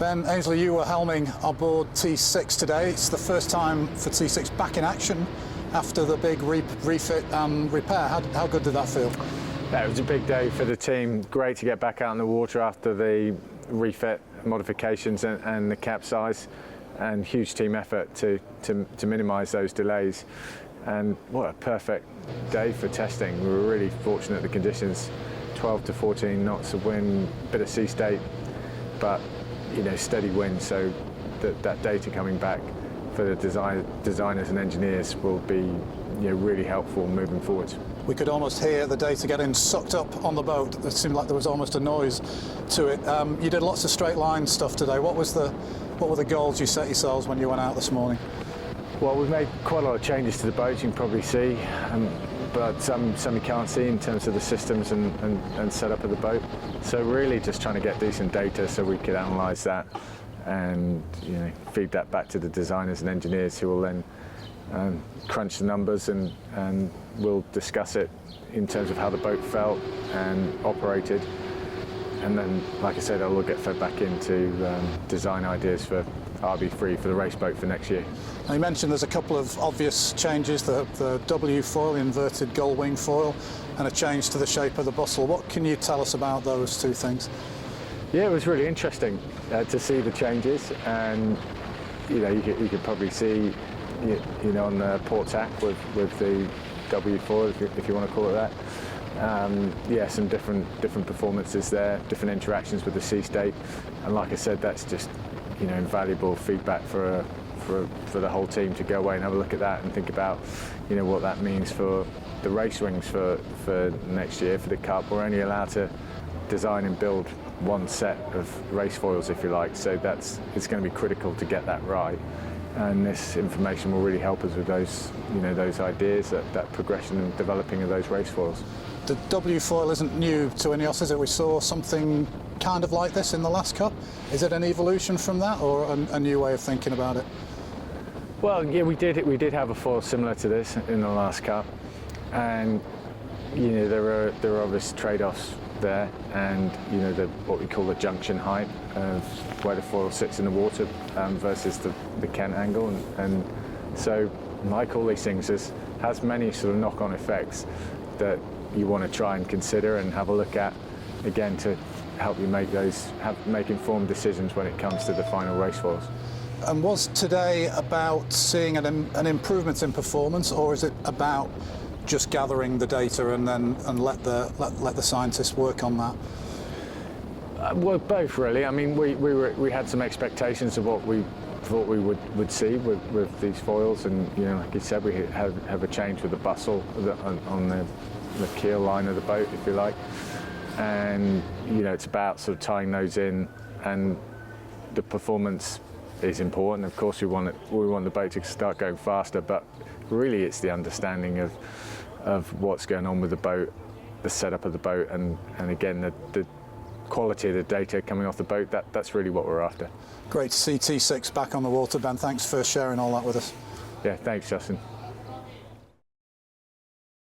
Ben Ainslie, you were helming aboard T6 today. It's the first time for T6 back in action after the big refit and repair. How good did that feel? Yeah, it was a big day for the team. Great to get back out in the water after the refit modifications and the capsize, and huge team effort to minimise those delays. And what a perfect day for testing. We were really fortunate, the conditions, 12 to 14 knots of wind, bit of sea state, but steady wind, so that data coming back for the designers and engineers will be really helpful moving forward. We could almost hear the data getting sucked up on the boat. It seemed like there was almost a noise to it. You did lots of straight line stuff today. What were the goals you set yourselves when you went out this morning? Well, we've made quite a lot of changes to the boat, you can probably see, but some you can't see in terms of the systems and setup of the boat. So really just trying to get decent data so we could analyse that and feed that back to the designers and engineers, who will then crunch the numbers and we'll discuss it in terms of how the boat felt and operated. And then, like I said, I'll all get fed back into design ideas for RB3 for the race boat for next year. Now, you mentioned there's a couple of obvious changes, the W foil, inverted gull wing foil, and a change to the shape of the bustle. What can you tell us about those two things? Yeah, it was really interesting to see the changes, and you could probably see on the port tack with the W foil, if you want to call it that. Yeah, some different performances there, different interactions with the sea state, and like I said, that's just invaluable feedback for the whole team to go away and have a look at that and think about what that means for the race wings for next year for the Cup. We're only allowed to design and build one set of race foils, if you like, so it's going to be critical to get that right, and this information will really help us with those those ideas, that progression and developing of those race foils. The W foil isn't new to INEOS, is it? We saw something kind of like this in the last Cup. Is it an evolution from that, or a new way of thinking about it? Well, yeah, we did have a foil similar to this in the last Cup, and there are obvious trade-offs there, and what we call the junction height of where the foil sits in the water versus the Kent angle, and so, like all these things, has many sort of knock-on effects that you want to try and consider and have a look at, again, to help you make informed decisions when it comes to the final race foils. And was today about seeing an improvement in performance, or is it about just gathering the data and let the scientists work on that? Well, both really. I mean, we had some expectations of what we thought we would see with these foils, and like you said, we have a change with the bustle on the keel line of the boat, if you like, and it's about sort of tying those in, and the performance is important. Of course, we want the boat to start going faster, but really it's the understanding of what's going on with the boat, the setup of the boat, and again the quality of the data coming off the boat. That's really what we're after. Great to see T6 back on the water, Ben. Thanks for sharing all that with us. Yeah, thanks, Justin.